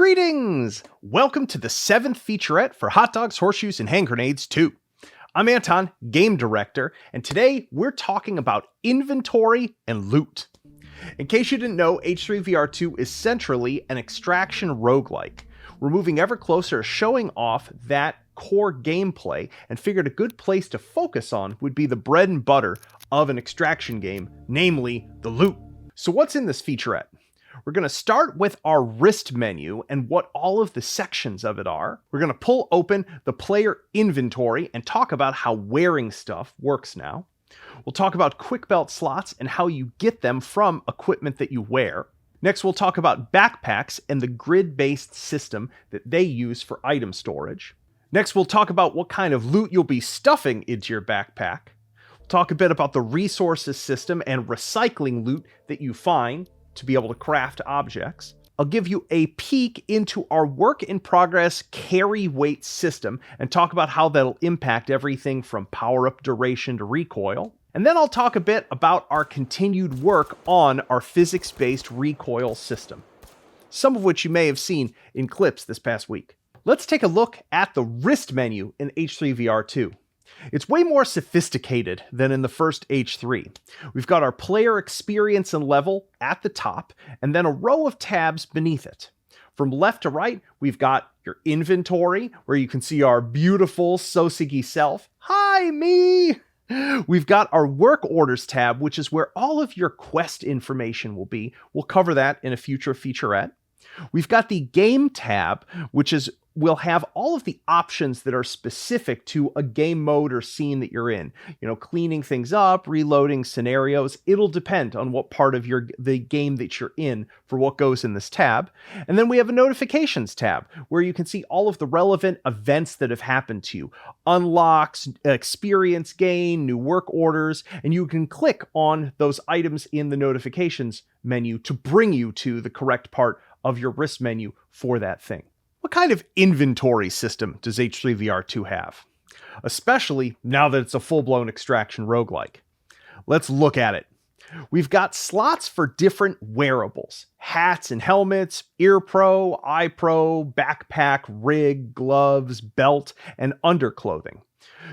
Greetings! Welcome to the 7th featurette for Hot Dogs, Horseshoes, and Hand Grenades 2. I'm Anton, Game Director, and today we're talking about inventory and loot. In case you didn't know, H3VR2 is centrally an extraction roguelike. We're moving ever closer to showing off that core gameplay, and figured a good place to focus on would be the bread and butter of an extraction game, namely the loot. So what's in this featurette? We're going to start with our wrist menu and what all of the sections of it are. We're going to pull open the player inventory and talk about how wearing stuff works now. We'll talk about quick belt slots and how you get them from equipment that you wear. Next, we'll talk about backpacks and the grid-based system that they use for item storage. Next, we'll talk about what kind of loot you'll be stuffing into your backpack. We'll talk a bit about the resources system and recycling loot that you find to be able to craft objects. I'll give you a peek into our work in progress carry weight system and talk about how that'll impact everything from power-up duration to recoil. And then I'll talk a bit about our continued work on our physics-based recoil system, some of which you may have seen in clips this past week. Let's take a look at the wrist menu in H3VR2. It's way more sophisticated than in the first H3. We've got our player experience and level at the top, and then a row of tabs beneath it. From left to right, we've got your inventory, where you can see our beautiful Sosigi self. Hi, me! We've got our work orders tab, which is where all of your quest information will be. We'll cover that in a future featurette. We've got the game tab, which will have all of the options that are specific to a game mode or scene that you're in. You know, cleaning things up, reloading scenarios. It'll depend on what part of the game that you're in for what goes in this tab. And then we have a notifications tab where you can see all of the relevant events that have happened to you. Unlocks, experience gain, new work orders, and you can click on those items in the notifications menu to bring you to the correct part of your wrist menu for that thing. What kind of inventory system does H3VR2 have? Especially now that it's a full-blown extraction roguelike. Let's look at it. We've got slots for different wearables. Hats and helmets, ear pro, eye pro, backpack, rig, gloves, belt, and underclothing.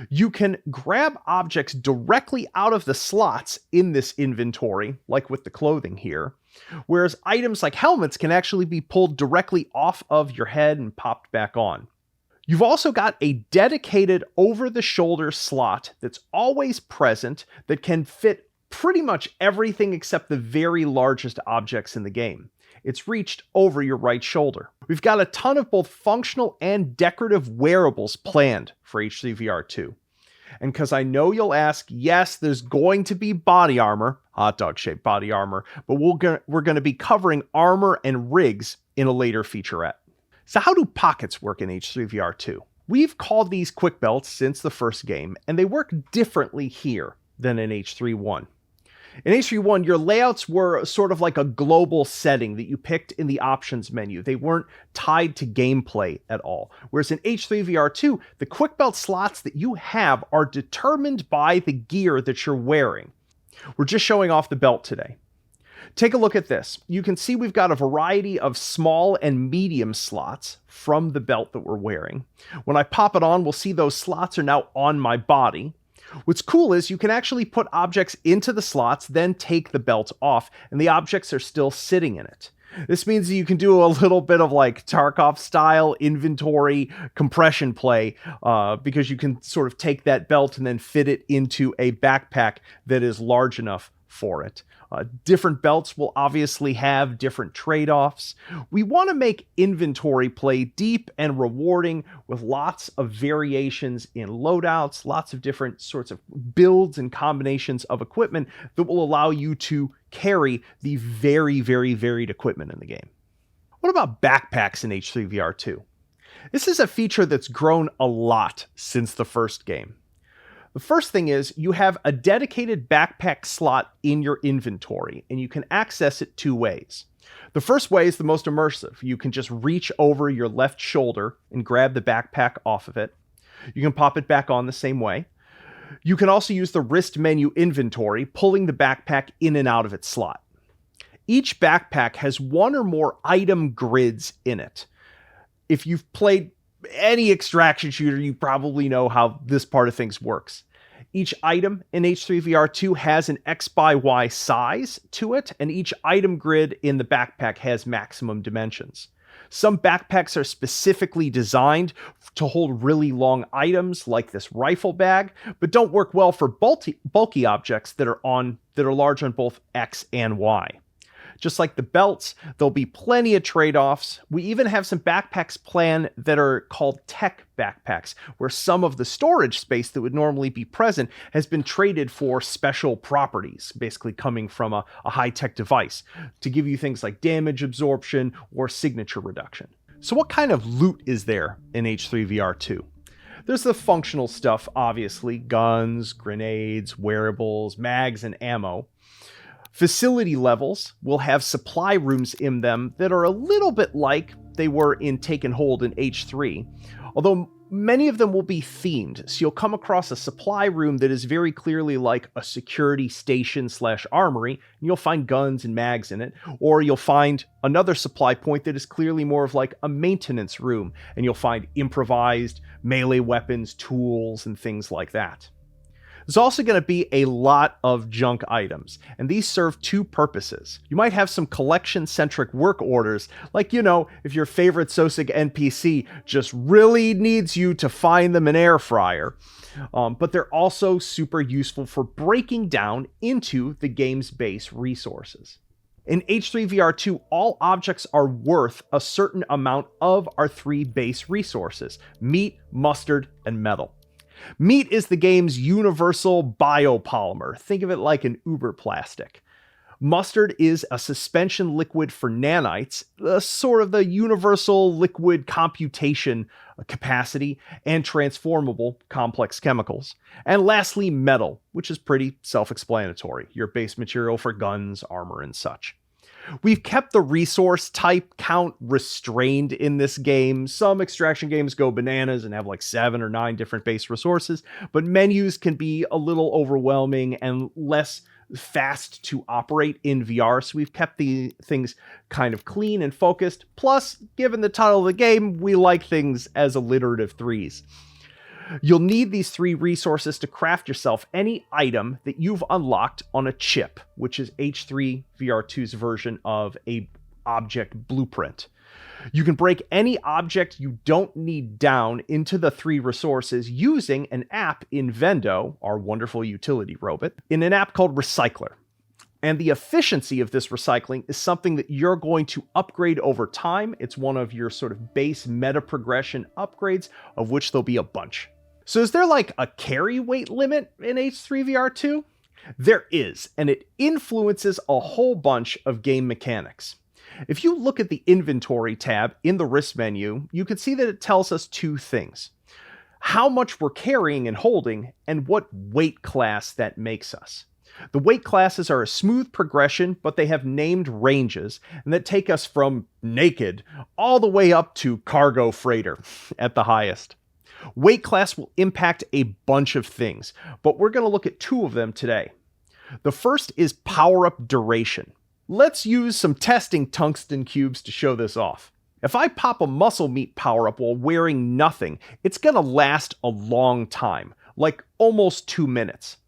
You can grab objects directly out of the slots in this inventory, like with the clothing here, whereas items like helmets can actually be pulled directly off of your head and popped back on. You've also got a dedicated over-the-shoulder slot that's always present that can fit pretty much everything except the very largest objects in the game. It's reached over your right shoulder. We've got a ton of both functional and decorative wearables planned for H3VR2. And because I know you'll ask, yes, there's going to be body armor, hot dog shaped body armor, but we're going to be covering armor and rigs in a later featurette. So how do pockets work in H3VR2? We've called these quick belts since the first game, and they work differently here than in H3.1. In H3.1, your layouts were sort of like a global setting that you picked in the options menu. They weren't tied to gameplay at all. Whereas in H3VR2, the quick belt slots that you have are determined by the gear that you're wearing. We're just showing off the belt today. Take a look at this. You can see we've got a variety of small and medium slots from the belt that we're wearing. When I pop it on, we'll see those slots are now on my body. What's cool is you can actually put objects into the slots, then take the belt off, and the objects are still sitting in it. This means that you can do a little bit of like Tarkov style inventory compression play because you can sort of take that belt and then fit it into a backpack that is large enough for it. Different belts will obviously have different trade-offs. We want to make inventory play deep and rewarding with lots of variations in loadouts, lots of different sorts of builds and combinations of equipment that will allow you to carry the very, very varied equipment in the game. What about backpacks in H3VR2? This is a feature that's grown a lot since the first game. The first thing is you have a dedicated backpack slot in your inventory, and you can access it two ways. The first way is the most immersive. You can just reach over your left shoulder and grab the backpack off of it. You can pop it back on the same way. You can also use the wrist menu inventory, pulling the backpack in and out of its slot. Each backpack has one or more item grids in it. If you've played any extraction shooter, you probably know how this part of things works. Each item in H3VR2 has an X by Y size to it, and each item grid in the backpack has maximum dimensions. Some backpacks are specifically designed to hold really long items, like this rifle bag, but don't work well for bulky objects that are large on both X and Y. Just like the belts, there'll be plenty of trade-offs. We even have some backpacks planned that are called tech backpacks, where some of the storage space that would normally be present has been traded for special properties, basically coming from a high-tech device, to give you things like damage absorption or signature reduction. So what kind of loot is there in H3VR2? There's the functional stuff, obviously: guns, grenades, wearables, mags, and ammo. Facility levels will have supply rooms in them that are a little bit like they were in Take and Hold in H3, although many of them will be themed, so you'll come across a supply room that is very clearly like a security station / armory, and you'll find guns and mags in it, or you'll find another supply point that is clearly more of like a maintenance room, and you'll find improvised melee weapons, tools, and things like that. There's also going to be a lot of junk items, and these serve two purposes. You might have some collection-centric work orders, like, if your favorite SOSIG NPC just really needs you to find them an air fryer. But they're also super useful for breaking down into the game's base resources. In H3VR2, all objects are worth a certain amount of our 3 base resources: meat, mustard, and metal. Meat is the game's universal biopolymer. Think of it like an uber plastic. Mustard is a suspension liquid for nanites, sort of the universal liquid computation capacity and transformable complex chemicals. And lastly, metal, which is pretty self-explanatory, your base material for guns, armor, and such. We've kept the resource type count restrained in this game. Some extraction games go bananas and have like 7 or 9 different base resources, but menus can be a little overwhelming and less fast to operate in VR, so we've kept the things kind of clean and focused. Plus, given the title of the game, we like things as alliterative threes. You'll need these 3 resources to craft yourself any item that you've unlocked on a chip, which is H3VR2's version of a object blueprint. You can break any object you don't need down into the 3 resources using an app in Vendo, our wonderful utility robot, in an app called Recycler. And the efficiency of this recycling is something that you're going to upgrade over time. It's one of your sort of base meta progression upgrades, of which there'll be a bunch. So is there like a carry weight limit in H3VR2? There is, and it influences a whole bunch of game mechanics. If you look at the inventory tab in the wrist menu, you can see that it tells us 2 things: how much we're carrying and holding, and what weight class that makes us. The weight classes are a smooth progression, but they have named ranges, and that take us from naked all the way up to cargo freighter at the highest. Weight class will impact a bunch of things, but we're going to look at 2 of them today. The first is power-up duration. Let's use some testing tungsten cubes to show this off. If I pop a muscle meat power-up while wearing nothing, it's going to last a long time, like almost 2 minutes.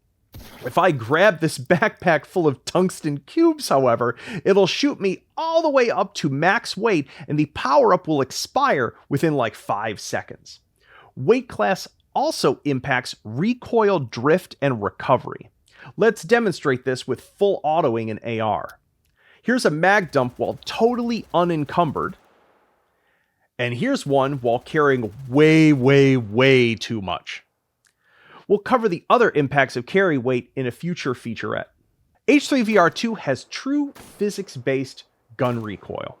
If I grab this backpack full of tungsten cubes, however, it'll shoot me all the way up to max weight, and the power-up will expire within like 5 seconds. Weight class also impacts recoil drift and recovery. Let's demonstrate this with full autoing in AR. Here's a mag dump while totally unencumbered, and here's one while carrying way too much. We'll cover the other impacts of carry weight in a future featurette. H3VR2 has true physics-based gun recoil.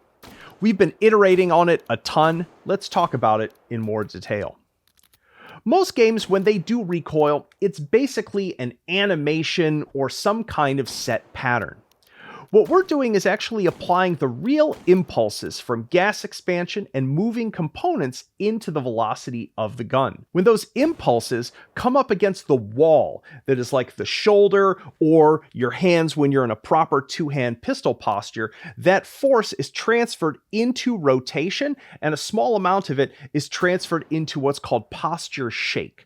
We've been iterating on it a ton. Let's talk about it in more detail. Most games, when they do recoil, it's basically an animation or some kind of set pattern. What we're doing is actually applying the real impulses from gas expansion and moving components into the velocity of the gun. When those impulses come up against the wall that is like the shoulder or your hands when you're in a proper two-hand pistol posture, that force is transferred into rotation, and a small amount of it is transferred into what's called posture shake.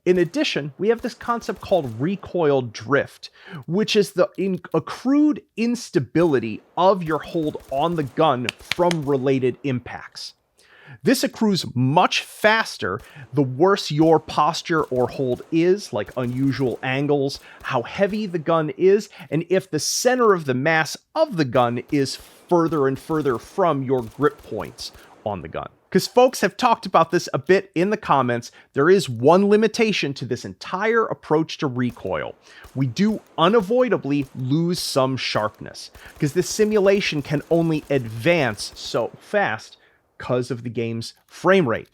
In addition, we have this concept called recoil drift, which is the accrued instability of your hold on the gun from related impacts. This accrues much faster the worse your posture or hold is, like unusual angles, how heavy the gun is, and if the center of the mass of the gun is further and further from your grip points on the gun. Because folks have talked about this a bit in the comments, there is one limitation to this entire approach to recoil. We do unavoidably lose some sharpness, because this simulation can only advance so fast because of the game's frame rate.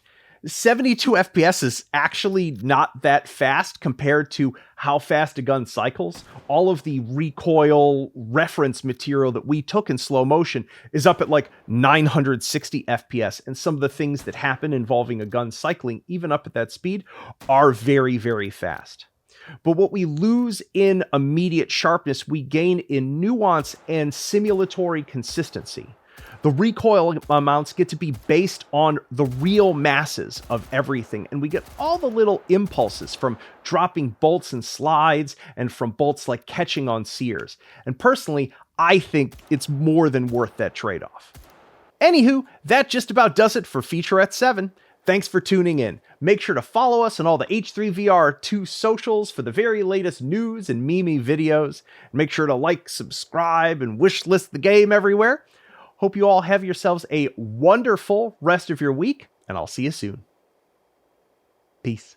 72 FPS is actually not that fast compared to how fast a gun cycles. All of the recoil reference material that we took in slow motion is up at like 960 FPS, and some of the things that happen involving a gun cycling, even up at that speed, are very, very fast. But what we lose in immediate sharpness, we gain in nuance and simulatory consistency. The recoil amounts get to be based on the real masses of everything, and we get all the little impulses from dropping bolts and slides, and from bolts like catching on sears. And personally, I think it's more than worth that trade-off. Anywho, that just about does it for Featurette 7. Thanks for tuning in. Make sure to follow us on all the H3VR2 socials for the very latest news and meme videos. Make sure to like, subscribe, and wishlist the game everywhere. Hope you all have yourselves a wonderful rest of your week, and I'll see you soon. Peace.